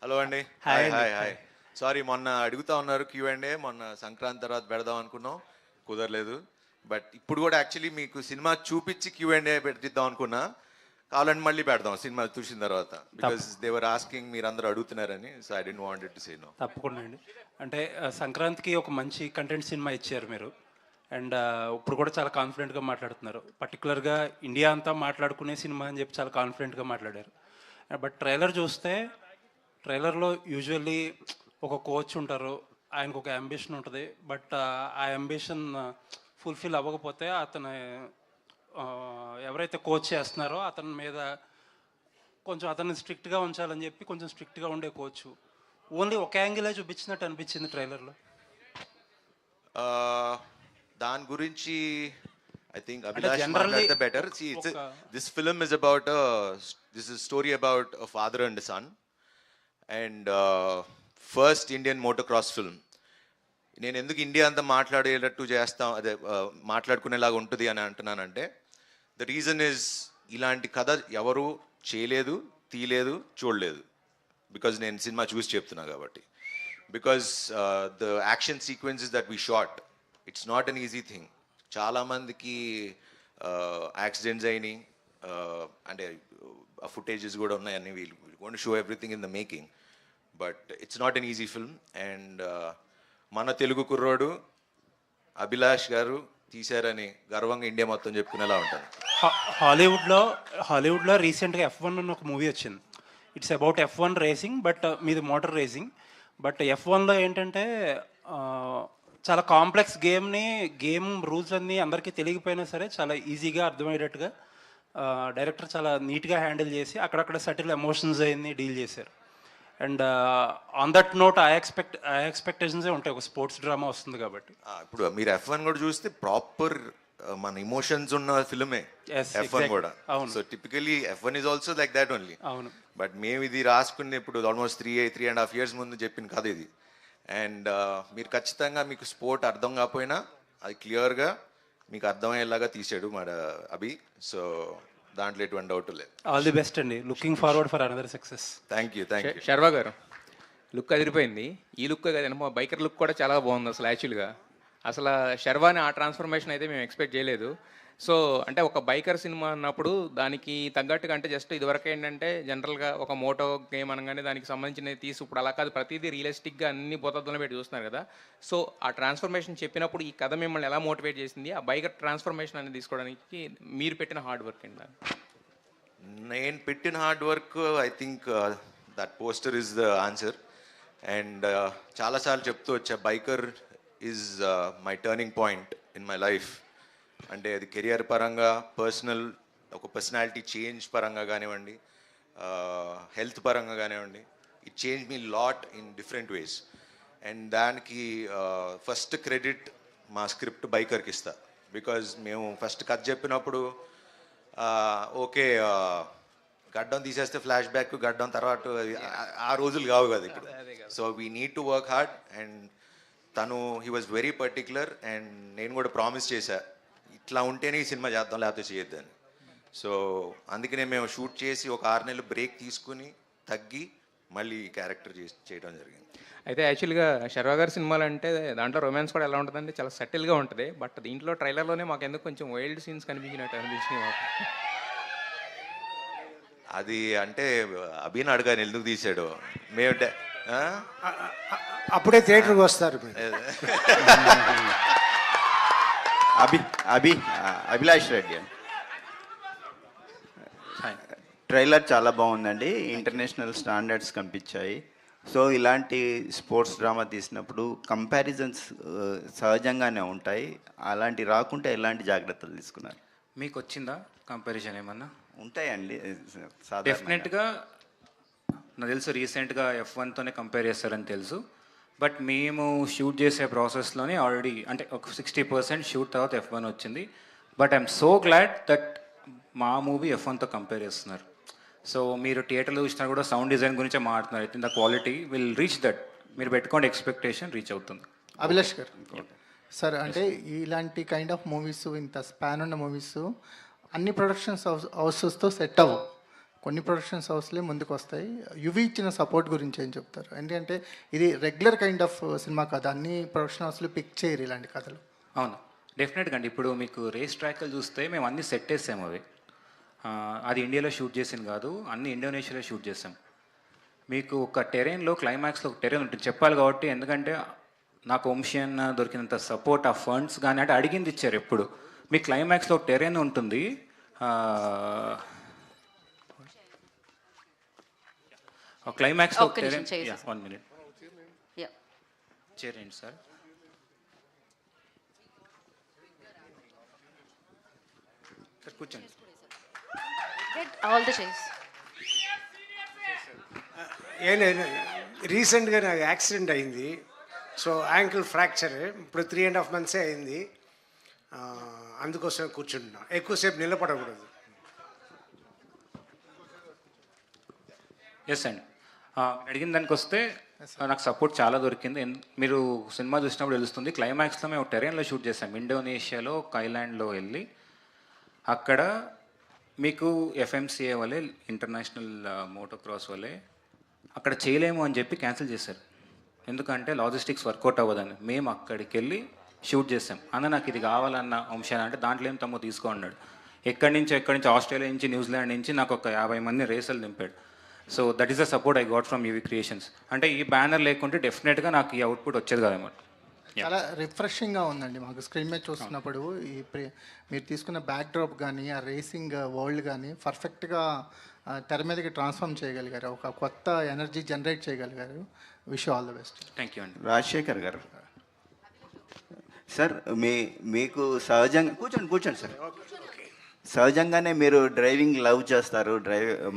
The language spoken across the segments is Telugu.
హలో అండి. హాయ్ హాయ్ అండి. Hi hi. సారీ, మొన్న అడుగుతా ఉన్నారు Q&A. మొన్న సంక్రాంతి తర్వాత పెడదాం అనుకున్నాం, కుదరలేదు. బట్ ఇప్పుడు కూడా యాక్చువల్లీ మీకు సినిమా చూపించి Q&A పెట్టిద్దాం అనుకున్నా. కావాలంటే మళ్ళీ పెడదాం సినిమా చూసిన తర్వాత, బికాస్ దేవర్ ఆస్కింగ్, మీరు అందరూ అడుగుతున్నారని. So I don't want to say no. తప్పకుండా అండి. అంటే సంక్రాంతికి ఒక మంచి కంటెంట్ సినిమా ఇచ్చారు మీరు. అండ్ ఇప్పుడు కూడా చాలా కాన్ఫిడెంట్గా మాట్లాడుతున్నారు. పర్టికులర్గా ఇండియా అంతా మాట్లాడుకునే సినిమా అని చెప్పి చాలా కాన్ఫిడెంట్గా మాట్లాడారు. బట్ ట్రైలర్ చూస్తే, ట్రైలర్లో యూజువల్లీ ఒక కోచ్ ఉంటారు, ఆయనకు ఒక అంబిషన్ ఉంటుంది. బట్ ఆ అంబిషన్ ఫుల్ఫిల్ అవ్వకపోతే అతను ఎవరైతే కోచ్ చేస్తున్నారో అతని మీద కొంచెం అతన్ని స్ట్రిక్ట్గా ఉంచాలని చెప్పి కొంచెం స్ట్రిక్ట్గా ఉండే కోచ్ ఓన్లీ ఒక యాంగిలే చూపించినట్టు అనిపించింది ట్రైలర్లో. దాని గురించి ఐ థింక్ అంటే అభిలాష్ జనరల్లీ మాట్లాడితే better. This film is about this is story about a father and son, and first Indian motocross film. నేను ఎందుకు ఇండియా అంతా మాట్లాడేటట్టు చేస్తాం, అదే మాట్లాడుకునేలాగా ఉంటుంది అని అంటున్నానంటే, ద రీజన్ ఇస్ ఇలాంటి కథ ఎవరు చేయలేదు, తీయలేదు, చూడలేదు. బికాజ్ నేను సినిమా చూసి చెప్తున్నా కాబట్టి. Because the action sequences that we shot, it's not an easy thing. చాలామందికి యాక్సిడెంట్స్ అయినాయి, అంటే ఆ ఫుటేజెస్ కూడా ఉన్నాయి. అన్ని వీళ్ళు going to show everything in the making. But it's not an easy film. And మన తెలుగు కుర్రోడు అభిలాష్ గారు తీశారని గర్వంగా ఇండియా మొత్తం చెప్పుకునేలా ఉంటాను. హాలీవుడ్లో రీసెంట్గా F1 అని ఒక మూవీ వచ్చింది. It's about F1 racing, but మీది మోటార్ రేసింగ్. బట్ F1లో ఏంటంటే చాలా కాంప్లెక్స్ గేమ్ రూల్స్ అన్నీ అందరికీ తెలియకపోయినా సరే చాలా ఈజీగా అర్థమయ్యేటట్టుగా డైరెక్టర్ చాలా నీట్గా హ్యాండిల్ చేసి అక్కడక్కడ సటిల్ ఎమోషన్స్ అయ్యి డీల్ చేశారు. అండ్ ఆన్ దట్ నోట్ ఆ ఎక్స్పెక్టేషన్సే ఉంటాయి, ఒక స్పోర్ట్స్ డ్రామా వస్తుంది కాబట్టి. ఇప్పుడు మీరు F1 కూడా చూస్తే ప్రాపర్ మన ఇమోషన్స్ ఉన్న ఫిల్మే Yes, F1 exactly. కూడా. అవును. So typically F1 is also like that only. అవును. బట్ మేము ఇది రాసుకుని ఇప్పుడు ఆల్మోస్ట్ 3.5 years ముందు చెప్పిన కథ ఇది. అండ్ మీరు ఖచ్చితంగా, మీకు స్పోర్ట్ అర్థం కాకపోయినా అది క్లియర్గా మీకు అర్థమయ్యేలాగా తీసాడు మన అభి. సో దాంట్లో ఎటువంటి డౌట్ లేదు. ఆల్ ది బెస్ట్ అండి. Looking forward for another success. Thank you. Sharwa గారు లుక్ అదిరిపోయింది. ఈ లుక్ కదండి, మా బైకర్ లుక్ కూడా చాలా బాగుంది అసలు. యాక్చువల్గా అసలు శర్వాని ఆ ట్రాన్స్ఫర్మేషన్ అయితే మేము ఎక్స్పెక్ట్ చేయలేదు. సో అంటే ఒక బైకర్ సినిమా అన్నప్పుడు దానికి తగ్గట్టుగా, అంటే జస్ట్ ఇదివరకు ఏంటంటే జనరల్గా ఒక మోటో గేమ్ అనగానే దానికి సంబంధించినవి తీసి, ఇప్పుడు అలా కాదు, ప్రతిదీ రియలిస్టిక్గా అన్ని బోతద్దులో పెట్టి చూస్తున్నారు కదా. సో ఆ ట్రాన్స్ఫర్మేషన్ చెప్పినప్పుడు ఈ కథ మిమ్మల్ని ఎలా మోటివేట్ చేసింది, ఆ బైకర్ ట్రాన్స్ఫర్మేషన్ అనేది తీసుకోవడానికి మీరు పెట్టిన హార్డ్ వర్క్ ఏంటి? నేను పెట్టిన hard work, I think that poster is the answer. And చాలాసార్లు చెప్తూ వచ్చా, biker is my turning point in my life. అంటే అది కెరియర్ పరంగా, ఒక పర్సనాలిటీ చేంజ్ పరంగా కానివ్వండి, హెల్త్ పరంగా కానివ్వండి, it change me lot in different ways. And దానికి ఫస్ట్ క్రెడిట్ మా స్క్రిప్ట్ బైకర్కి ఇస్తా. బికాజ్ మేము ఫస్ట్ కథ చెప్పినప్పుడు ఓకే, గడ్డం తీసేస్తే ఫ్లాష్ బ్యాక్, గడ్డం తర్వాత ఆ రోజులు కావు కదా ఇప్పుడు. So we need to work hard. And తను he was very particular. And నేను కూడా ప్రామిస్ చేశా, ఇట్లా ఉంటేనే ఈ సినిమా చేద్దాం, లేకపోతే చేయొద్దని. సో అందుకనే మేము షూట్ చేసి ఒక 6 నెలలు బ్రేక్ తీసుకుని తగ్గి మళ్ళీ క్యారెక్టర్ చేయడం జరిగింది. అయితే యాక్చువల్గా శర్వా గారి సినిమాలు అంటే దాంట్లో రొమాన్స్ కూడా ఎలా ఉంటుందంటే చాలా సటిల్గా ఉంటుంది. బట్ దీంట్లో ట్రైలర్లోనే మాకు ఎందుకు కొంచెం వైల్డ్ సీన్స్ కనిపించినట్టు అనిపించినాయి మాకు. అది అంటే అభిని అడగాని ఎందుకు తీసాడు. మేము అప్పుడే థియేటర్కి వస్తారు మీరు. అభిలాష్ రెడ్డి ట్రైలర్ చాలా బాగుందండి. ఇంటర్నేషనల్ స్టాండర్డ్స్ కనిపించాయి. సో ఇలాంటి స్పోర్ట్స్ డ్రామా తీసినప్పుడు కంపారిజన్స్ సహజంగానే ఉంటాయి. అలాంటి రాకుంటే ఎలాంటి జాగ్రత్తలు తీసుకున్నారు? మీకు వచ్చిందా కంపారిజన్ ఏమన్నా? ఉంటాయండి డెఫినెట్గా. నాకు తెలుసు రీసెంట్గా F1తోనే కంపేర్ చేస్తారని తెలుసు. బట్ మేము షూట్ చేసే ప్రాసెస్లోనే ఆల్రెడీ అంటే ఒక 60% షూట్ తర్వాత F1 వచ్చింది. But I'm so glad that మా మూవీ F1తో కంపేర్ చేస్తున్నారు. సో మీరు థియేటర్లో చూసినా కూడా సౌండ్ డిజైన్ గురించే మాట్లాడుతున్నారు. అయితే the quality will reach that. మీరు పెట్టుకోండి, ఎక్స్పెక్టేషన్ రీచ్ అవుతుంది. అభిలాష్ గారు సార్, అంటే ఇలాంటి కైండ్ ఆఫ్ మూవీస్, ఇంత స్పాన్ ఉన్న మూవీస్ అన్ని ప్రొడక్షన్స్ హౌసెస్తో సెట్ అవ్వవు. కొన్ని ప్రొడక్షన్స్ హౌస్లే ముందుకు వస్తాయి. యువి ఇచ్చిన సపోర్ట్ గురించి ఏం చెప్తారు? ఎందుకంటే ఇది రెగ్యులర్ కైండ్ ఆఫ్ సినిమా కథ, అన్ని ప్రొడక్షన్ హౌస్లు పిక్ చేయరు ఇలాంటి కథలు. అవును, డెఫినెట్గా అండి. ఇప్పుడు మీకు రేస్ ట్రాక్లు చూస్తే మేము అన్ని సెట్ వేసాము అవి. అది ఇండియాలో షూట్ చేసింది కాదు, అన్ని ఇండోనేషియాలో షూట్ చేసాం. మీకు ఒక టెరెయిన్లో క్లైమాక్స్లో ఒక టెరెయిన్ ఉంటుంది చెప్పాలి కాబట్టి, ఎందుకంటే నాకు వంశీ అన్న దొరికినంత సపోర్ట్, ఆ ఫండ్స్ కానీ అంటే అడిగింది ఇచ్చారు ఎప్పుడు. మీ క్లైమాక్స్లో ఒక టెరెయిన్ ఉంటుంది, క్లైమాక్స్లో ఒక్క నిమిషం టెరెయిన్. చేయి 1 minute యా చేరేయండి సార్. సార్ కూర్చోండి. Get all the chairs. ఏం లేదు, రీసెంట్గా నాకు యాక్సిడెంట్ అయింది. సో యాంకిల్ ఫ్రాక్చర్ ఇప్పుడు 3.5 months అయింది. అందుకోసం కూర్చుంటున్నా, ఎక్కువసేపు నిలబడకూడదు. ఎస్ అండి, అడిగిన దానికి వస్తే నాకు సపోర్ట్ చాలా దొరికింది. మీరు సినిమా చూసినప్పుడు తెలుస్తుంది. క్లైమాక్స్లో మేము టెరెయిన్లో షూట్ చేసాం, ఇండోనేషియాలో ఒక ఐలాండ్లో వెళ్ళి. అక్కడ మీకు ఎఫ్ఎంసిఏ వల్లే, ఇంటర్నేషనల్ మోటోక్రాస్ వల్లే అక్కడ చేయలేము అని చెప్పి క్యాన్సిల్ చేశారు. ఎందుకంటే లాజిస్టిక్స్ వర్కౌట్ అవ్వదని. మేము అక్కడికి వెళ్ళి షూట్ చేసాం. అన్న నాకు ఇది కావాలన్న అంశాన్ని అంటే దాంట్లో ఏం తమ్ము తీసుకో అన్నాడు. ఎక్కడి నుంచి ఆస్ట్రేలియా నుంచి, న్యూజిలాండ్ నుంచి నాకు ఒక 50 మంది రేసర్లు నింపాడు. So that is the support I got from UV Creations. అంటే ఈ బ్యానర్ లేకుంటే డెఫినెట్గా నాకు ఈ అవుట్పుట్ వచ్చేది కదన్నమాట. చాలా రిఫ్రెషింగ్గా ఉందండి మాకు స్క్రీన్ మీద చూస్తున్నప్పుడు. మీరు తీసుకున్న బ్యాక్ డ్రాప్ కానీ, ఆ రేసింగ్ వరల్డ్ కానీ పర్ఫెక్ట్గా తెర మీదకి ట్రాన్స్ఫార్మ్ చేయగలిగారు, ఒక కొత్త ఎనర్జీ జనరేట్ చేయగలిగారు. Wish all the best. Thank you అండి. రాజశేఖర్ గారు సార్, మీకు సహజంగా కూర్చోండి సార్. సహజంగానే మీరు డ్రైవింగ్ లవ్ చేస్తారు,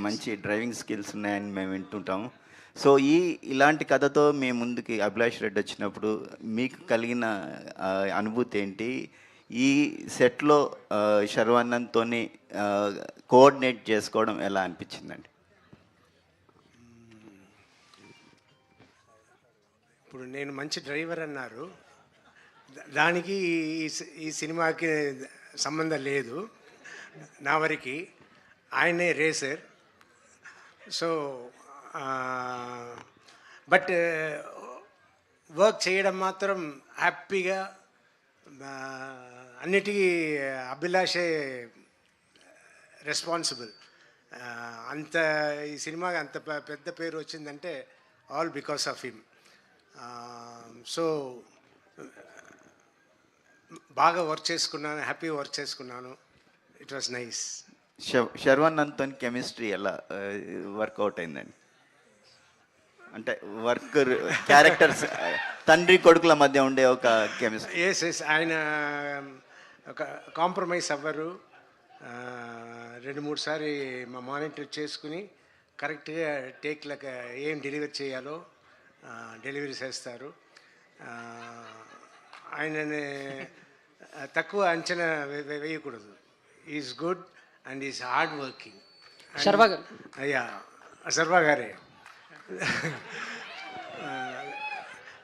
మంచి డ్రైవింగ్ స్కిల్స్ ఉన్నాయని మేము వింటుంటాము. సో ఇలాంటి కథతో మీ ముందుకి అభిలాష్ రెడ్డి వచ్చినప్పుడు మీకు కలిగిన అనుభూతి ఏంటి? ఈ సెట్లో శర్వానంద్తో కోఆర్డినేట్ చేసుకోవడం ఎలా అనిపించిందండి? ఇప్పుడు నేను మంచి డ్రైవర్ అన్నారు, దానికి ఈ సినిమాకి సంబంధం లేదు. నా వరకు ఆయనే రేసర్. సో బట్ వర్క్ చేయడం మాత్రం హ్యాపీగా, అన్నిటికీ అభిలాషే రెస్పాన్సిబుల్. అంత ఈ సినిమాకి అంత పెద్ద పేరు వచ్చిందంటే all because of him. So బాగా వర్క్ చేసుకున్నాను, హ్యాపీ వర్క్ చేసుకున్నాను. It was nice. శర్వానంద్తో కెమిస్ట్రీ ఎలా వర్కౌట్ అయిందండి? అంటే క్యారెక్టర్స్ తండ్రి కొడుకుల మధ్య ఉండే ఒక కెమిస్ట్రీ. ఎస్ ఆయన ఒక కాంప్రమైజ్ అవ్వరు. 2-3 సారి మా మానిటర్ చేసుకుని కరెక్ట్గా టేక్లకు ఏం డెలివరీ చేయాలో డెలివరీ చేస్తారు. ఆయనని తక్కువ అంచనా వేయకూడదు. Is good and is hard working. Sharwa గారు. అయ్యా, శర్వా గారే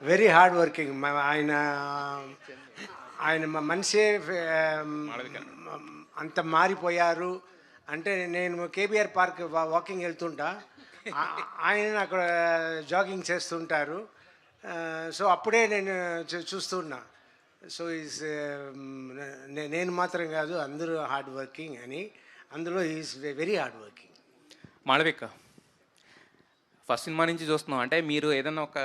వెరీ హార్డ్ వర్కింగ్. ఆయన మనిషే అంత మారిపోయారు. అంటే నేను కేబీఆర్ పార్క్ వాకింగ్ వెళ్తుంటా, ఆయన అక్కడ జాగింగ్ చేస్తుంటారు. సో అప్పుడే నేను చూస్తున్నా. సో ఈజ్ నేను మాత్రం కాదు, అందరూ హార్డ్ వర్కింగ్ అని. అందులో is very hard working. Malavika, first cinema నుంచి చూస్తున్నాం అంటే మీరు ఏదైనా ఒక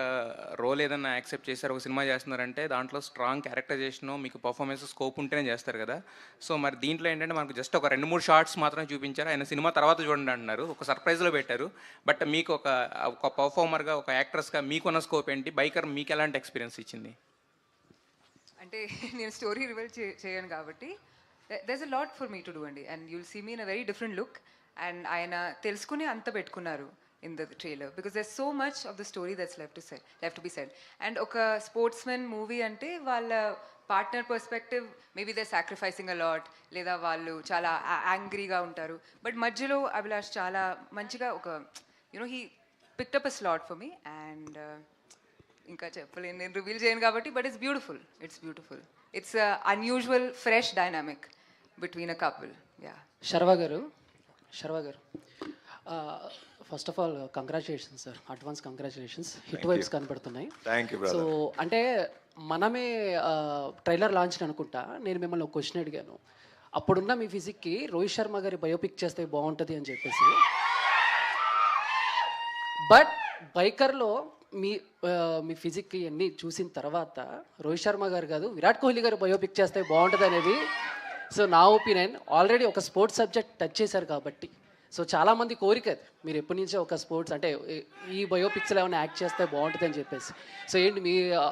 రోల్ ఏదైనా యాక్సెప్ట్ చేశారు, ఒక సినిమా చేస్తున్నారంటే దాంట్లో స్ట్రాంగ్ క్యారెక్టరైజేషన్, మీకు పర్ఫార్మెన్స్ స్కోప్ ఉంటేనే చేస్తారు కదా. సో మరి దీంట్లో ఏంటంటే మనకు జస్ట్ ఒక 2-3 షార్ట్స్ మాత్రమే చూపించారు. ఆయన సినిమా తర్వాత చూడండి అంటున్నారు, ఒక సర్ప్రైజ్లో పెట్టారు. బట్ మీకు ఒక పర్ఫార్మర్గా, ఒక యాక్ట్రెస్గా మీకున్న స్కోప్ ఏంటి? బైకర్ మీకు ఎలాంటి ఎక్స్పీరియన్స్ ఇచ్చింది? అంటే నేను స్టోరీ రివీల్ చేయను కాబట్టి there's a lot for me to do అండి. And you'll see me in a very different look. And ఆయన తెలుసుకుని అంత పెట్టుకున్నారు in the trailer because there's so much of the story that's left to be said. And ఒక స్పోర్ట్స్మెన్ మూవీ అంటే వాళ్ళ partner perspective maybe they sacrificing a lot, లేదా వాళ్ళు చాలా యాంగ్రీగా ఉంటారు. బట్ మధ్యలో అభిలాష్ చాలా మంచిగా ఒక he picked up a slot for me. And ఇంకా చెప్పలేను, నేను రివీల్ చేయను కాబట్టి. But it's beautiful. It's unusual fresh dynamic between a couple. Yeah. Sharwa garu first of all congratulations sir, advance congratulations. Hit vibes కనపడుతున్నాయి. Thank you so brother. అంటే మనమే ట్రైలర్ లాంచ్ అనుకుంటా, నేను మిమ్మల్ని ఒక క్వశ్చన్ అడిగాను. అప్పుడున్న మీ ఫిజిక్కి రోహిత్ శర్మ గారి బయోపిక్ చేస్తే బాగుంటుంది అని చెప్పేసి. బట్ బైకర్లో మీ ఫిజిక్కి అన్నీ చూసిన తర్వాత రోహిత్ శర్మ గారు కాదు, విరాట్ కోహ్లీ గారు బయోపిక్ చేస్తే బాగుంటుంది అనేది సో నా ఒపీనియన్. ఆల్రెడీ ఒక స్పోర్ట్స్ సబ్జెక్ట్ టచ్ చేశారు కాబట్టి, సో చాలామంది కోరిక అది, మీరు ఎప్పటి నుంచో ఒక స్పోర్ట్స్ అంటే ఈ బయోపిక్స్లో ఏమైనా యాక్ట్ చేస్తే బాగుంటుంది అని చెప్పేసి. సో ఏంటి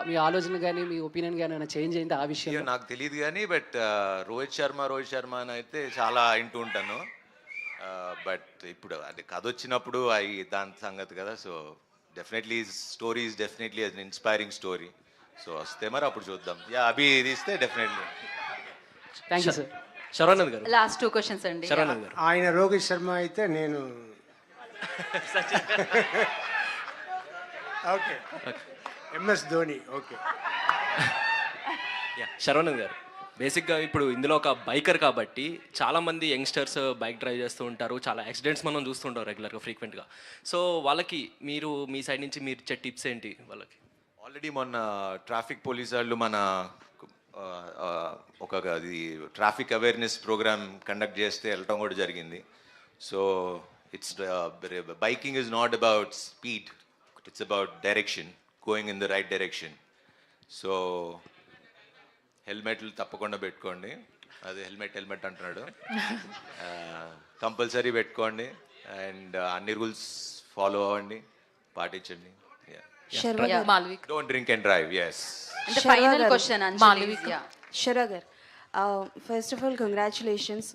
మీ ఆలోచన కానీ మీ ఒపీనియన్ కానీ ఏమైనా చేంజ్ అయింది ఆ విషయంలో? నాకు తెలియదు కానీ బట్ రోహిత్ శర్మ అని అయితే చాలా వింటూ ఉంటాను. బట్ ఇప్పుడు అది కథ వచ్చినప్పుడు దాని సంగతి కదా. So definitely story is definitely an inspiring story. So వస్తే మరి అప్పుడు చూద్దాం. అభి తీస్తే definitely. Thank you sir. Saravanan గారు, లాస్ట్ 2 questions అండి. శరవణన్ గారు. ఆయన రోహిత్ శర్మ అయితే నేను okay, MS Dhoni. Okay, Saravanan గారు, బేసిక్గా ఇప్పుడు ఇందులో ఒక బైకర్ కాబట్టి చాలామంది యంగ్స్టర్స్ బైక్ డ్రైవ్ చేస్తూ ఉంటారు, చాలా యాక్సిడెంట్స్ మనం చూస్తుంటాం రెగ్యులర్గా ఫ్రీక్వెంట్గా. సో వాళ్ళకి మీరు మీ సైడ్ నుంచి మీరు ఇచ్చే టిప్స్ ఏంటి వాళ్ళకి? ఆల్రెడీ మొన్న ట్రాఫిక్ పోలీస్ వాళ్ళు మన ఒక ట్రాఫిక్ అవేర్నెస్ ప్రోగ్రామ్ కండక్ట్ చేస్తే వెళ్ళటం కూడా జరిగింది. So it's biking is not about speed, it's about direction, going in the right direction. So హెల్మెట్లు తప్పకుండా పెట్టుకోండి. అది హెల్మెట్ అంటున్నాడు. కంపల్సరీ పెట్టుకోండి అండ్ అన్ని రూల్స్ ఫాలో అవ్వండి, పాటించండి. Malvik, don't drink and drive. Yes. అంటే final question Anjali. Sharwa garu, first of all congratulations.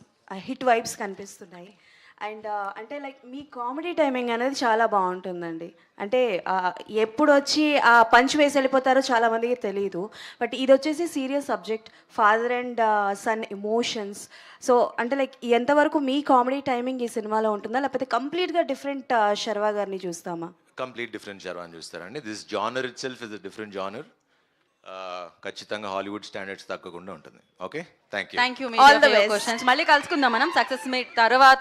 Hit vibes కనిపిస్తున్నాయి. అండ్ అంటే లైక్ మీ కామెడీ టైమింగ్ అనేది చాలా బాగుంటుందండి. అంటే ఎప్పుడు వచ్చి ఆ పంచ్ వేసి వెళ్ళిపోతారో చాలామందికి తెలియదు. బట్ ఇది వచ్చేసి serious subject, father and son emotions. So అంటే లైక్ ఎంతవరకు మీ కామెడీ టైమింగ్ ఈ సినిమాలో ఉంటుందా, లేకపోతే కంప్లీట్గా డిఫరెంట్ శర్వ గారిని చూస్తామా? కంప్లీట్ డిఫరెంట్ శర్వాన్ని చూస్తారండి. This genre it self is a different genre. ఖచ్చితంగా హాలీవుడ్ స్టాండర్డ్స్ తగ్గకుండా ఉంటుంది. Okay, thank you. Thank you. All the best. మళ్ళీ కలుసుకుందాం మనం సక్సెస్ మీట్ తర్వాత.